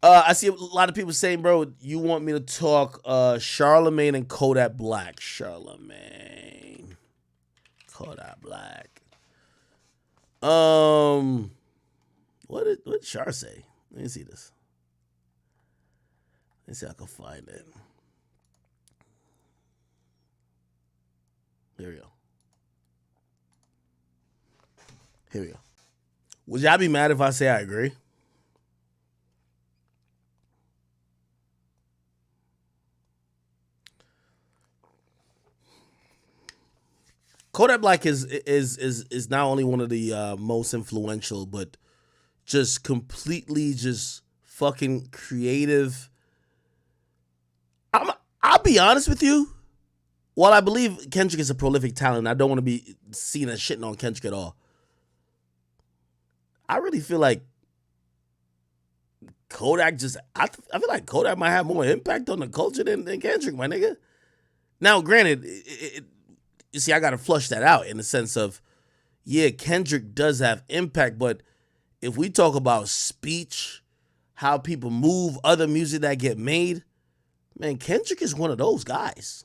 I see a lot of people saying, bro, you want me to talk Charlemagne and Kodak Black. Charlemagne, Kodak Black. Um, what did Char say? Let me see this. Let me see if I can find it. Here we go. Here we go. Would y'all be mad if I say I agree? Kodak Black is not only one of the most influential, but just completely just fucking creative. I'll be honest with you. While I believe Kendrick is a prolific talent, I don't want to be seen as shitting on Kendrick at all. I really feel like Kodak just. I feel like Kodak might have more impact on the culture than Kendrick, my nigga. Now, granted, you see, I got to flush that out in the sense of, yeah, Kendrick does have impact, but if we talk about speech, how people move, other music that get made, man, Kendrick is one of those guys.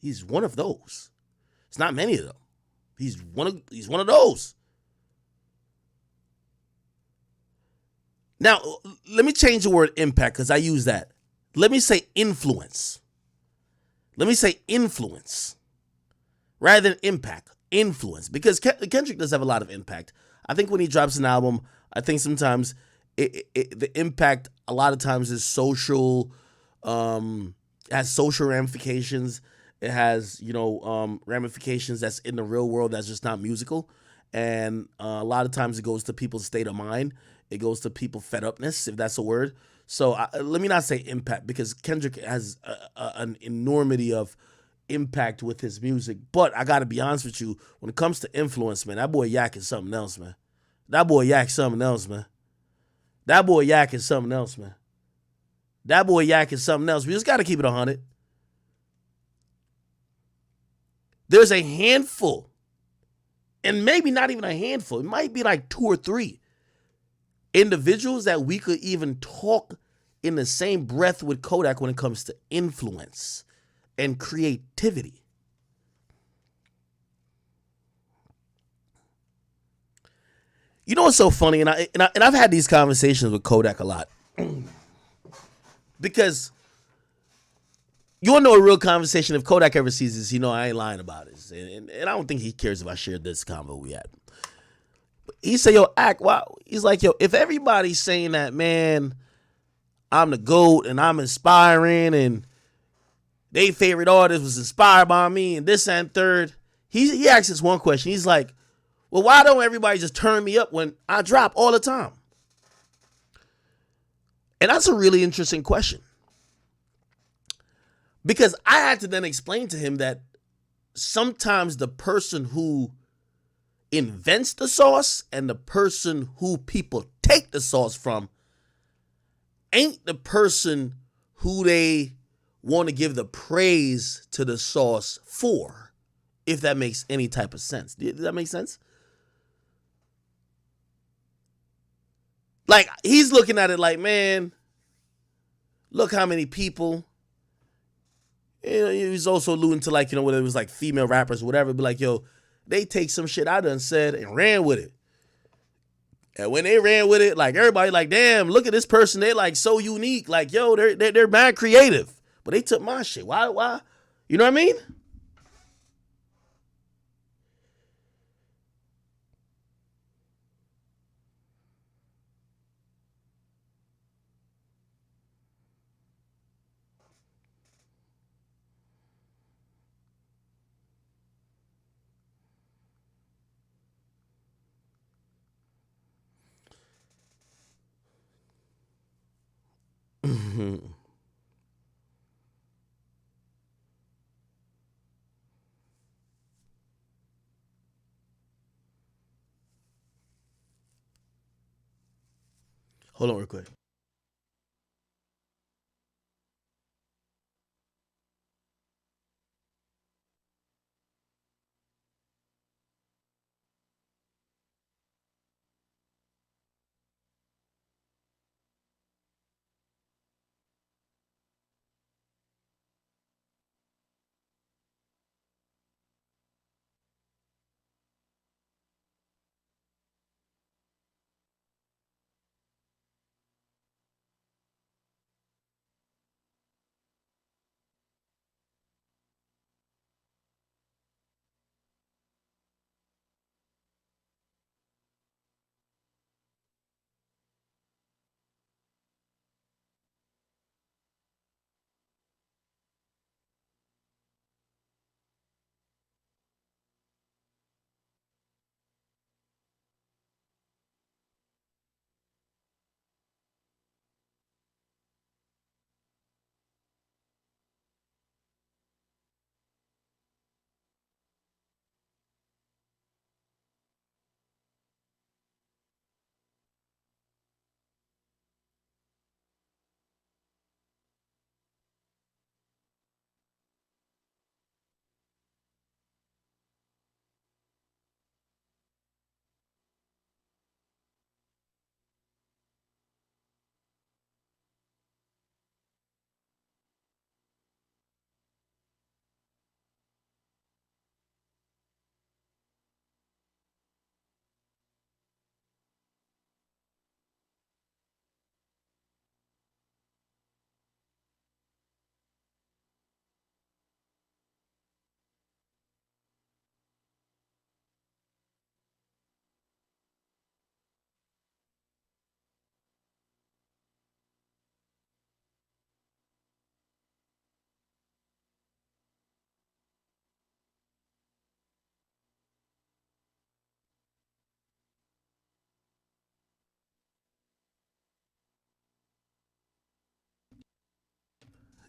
He's one of those. It's not many of them. He's one of those. Now, let me change the word impact because I use that. Let me say influence. Let me say influence rather than impact. Influence, because Kendrick does have a lot of impact. I think when he drops an album, I think sometimes the impact a lot of times is social, has social ramifications. It has ramifications that's in the real world that's just not musical, and a lot of times it goes to people's state of mind. It goes to people fed upness, if that's a word. So let me not say impact because Kendrick has an enormity of impact with his music. But I gotta be honest with you, when it comes to influence, man, that boy Yak is something else, man. That boy Yak is something else, man. That boy Yak is something else, man. That boy Yak is something else. We just gotta keep it 100. There's a handful, and maybe not even a handful. It might be like two or three individuals that we could even talk in the same breath with Kodak when it comes to influence and creativity. You know what's so funny, and I've had these conversations with Kodak a lot because you want to know a real conversation. If Kodak ever sees this, I ain't lying about it, and I don't think he cares if I share this convo we had. But he said, "Yo, act wow." He's like, "Yo, if everybody's saying that, man, I'm the GOAT and I'm inspiring and they favorite artist was inspired by me and this and third." He asks this one question. He's like, well, why don't everybody just turn me up when I drop all the time? And that's a really interesting question. Because I had to then explain to him that sometimes the person who invents the sauce and the person who people take the sauce from ain't the person who they want to give the praise to the sauce for, if that makes any type of sense. Does that make sense? Like, he's looking at it like, man, look how many people. He's also alluding to, like, whether it was like female rappers or whatever, but like, yo, they take some shit I done said and ran with it. And when they ran with it, like, everybody like, damn, look at this person. They like so unique. Like, yo, they're mad creative. But they took my shit. Why? You know what I mean? Hold on real quick.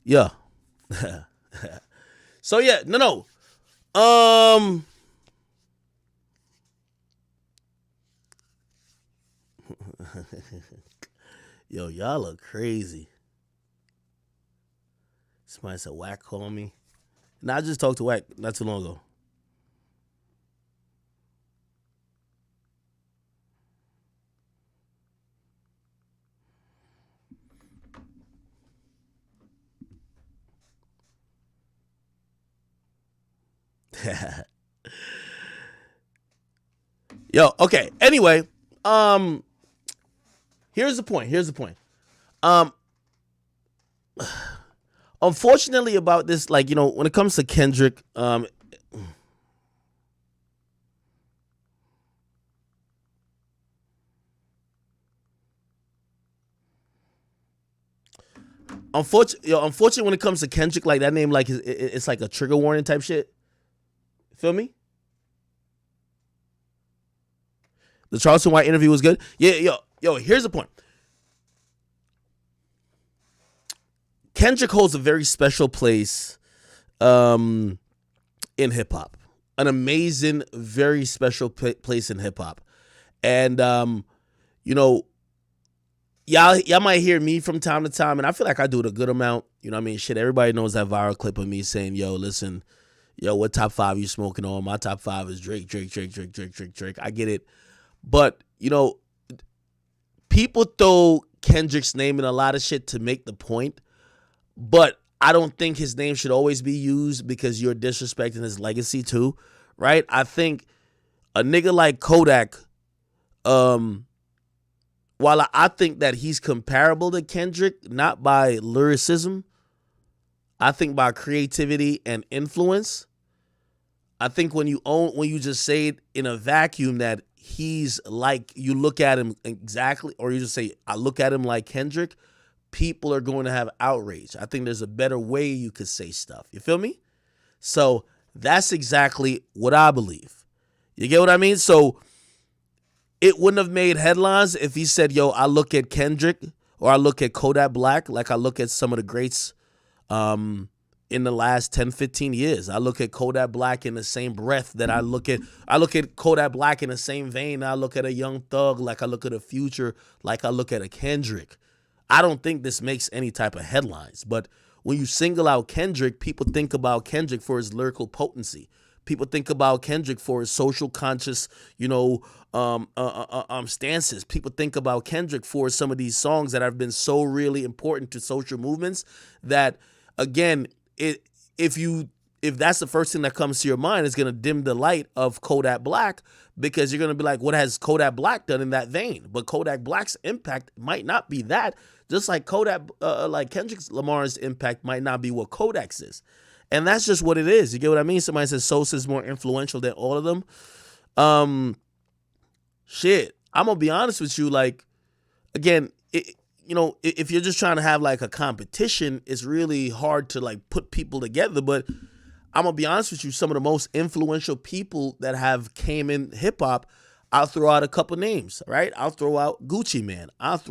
Yeah. So yeah, no. Um Yo, y'all look crazy. Somebody said Whack call me. Nah, I just talked to Whack not too long ago. Yo, okay. Anyway, um, here's the point. Here's the point. Um, Unfortunately about this, like, when it comes to Kendrick, unfortunately when it comes to Kendrick, like that name, like it's like a trigger warning type shit. Feel me? The Charleston White interview was good. Yeah, yo. Here's the point. Kendrick holds a very special place, in hip hop. An amazing, very special place in hip hop, and you know, y'all might hear me from time to time, and I feel like I do it a good amount. You know what I mean? Shit, everybody knows that viral clip of me saying, "Yo, listen, yo, what top five you smoking on? My top five is Drake, Drake, Drake, Drake, Drake, Drake, Drake." I get it, but people throw Kendrick's name in a lot of shit to make the point, but I don't think his name should always be used because you're disrespecting his legacy too, right? I think a nigga like Kodak, while I think that he's comparable to Kendrick, not by lyricism, I think by creativity and influence. I think when you just say it in a vacuum that he's like, you look at him exactly, or you just say, I look at him like Kendrick, people are going to have outrage. I think there's a better way you could say stuff. You feel me? So that's exactly what I believe. You get what I mean? So it wouldn't have made headlines if he said, yo, I look at Kendrick or I look at Kodak Black like I look at some of the greats in the last 10, 15 years. I look at Kodak Black in the same breath that I look at Kodak Black in the same vein. I look at a Young Thug like I look at a Future, like I look at a Kendrick. I don't think this makes any type of headlines, but when you single out Kendrick, people think about Kendrick for his lyrical potency. People think about Kendrick for his social conscious, stances. People think about Kendrick for some of these songs that have been so really important to social movements that, again, if that's the first thing that comes to your mind, it's going to dim the light of Kodak Black, because you're going to be like, what has Kodak Black done in that vein? But Kodak Black's impact might not be that, just like like Kendrick Lamar's impact might not be what Kodak's is. And that's just what it is. You get what I mean? Somebody says Sosa's more influential than all of them. Shit, I'm going to be honest with you. Like, again, if you're just trying to have like a competition, it's really hard to like put people together. But I'm going to be honest with you, some of the most influential people that have came in hip hop, I'll throw out a couple names, right? I'll throw out Gucci Mane. I'll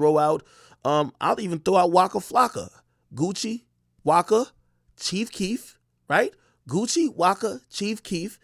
even throw out Waka Flocka. Gucci, Waka, Chief Keef, right? Gucci, Waka, Chief Keef.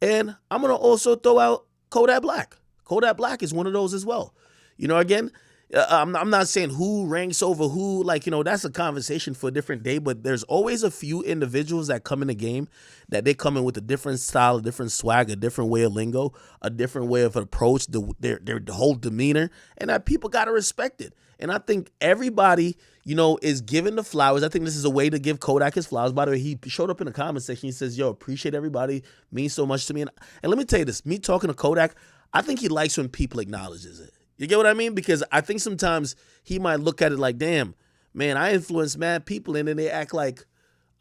And I'm going to also throw out Kodak Black. Kodak Black is one of those as well. Again, I'm not saying who ranks over who, like, that's a conversation for a different day, but there's always a few individuals that come in the game that they come in with a different style, a different swag, a different way of lingo, a different way of approach, their whole demeanor, and that people got to respect it. And I think everybody, is given the flowers. I think this is a way to give Kodak his flowers. By the way, he showed up in the comment section. He says, yo, appreciate everybody. Means so much to me. And let me tell you this, me talking to Kodak, I think he likes when people acknowledges it. You get what I mean? Because I think sometimes he might look at it like, damn, man, I influence mad people, and then they act like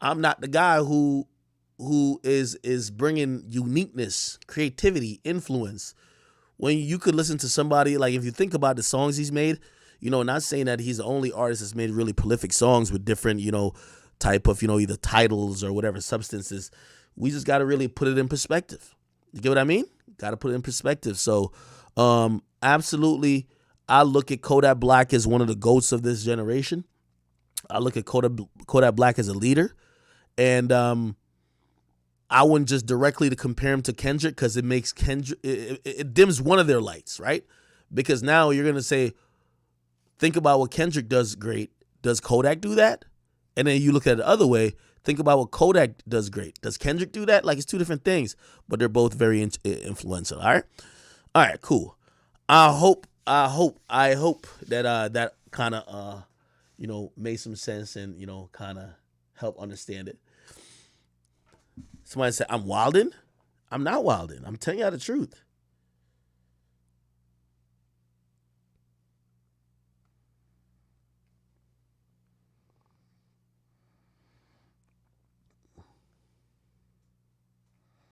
I'm not the guy who is bringing uniqueness, creativity, influence. When you could listen to somebody, like if you think about the songs he's made, not saying that he's the only artist that's made really prolific songs with different, type of, either titles or whatever substances. We just got to really put it in perspective. You get what I mean? Got to put it in perspective. So, absolutely, I look at Kodak Black as one of the GOATs of this generation. I look at Kodak Black as a leader, and I wouldn't just directly to compare him to Kendrick because it makes Kendrick it dims one of their lights, right? Because now you're gonna say, think about what Kendrick does great. Does Kodak do that? And then you look at it the other way. Think about what Kodak does great. Does Kendrick do that? Like, it's two different things, but they're both very influential. All right, cool. I hope that that kind of made some sense and kind of help understand it. Somebody said I'm wilding. I'm not wilding. I'm telling y'all the truth.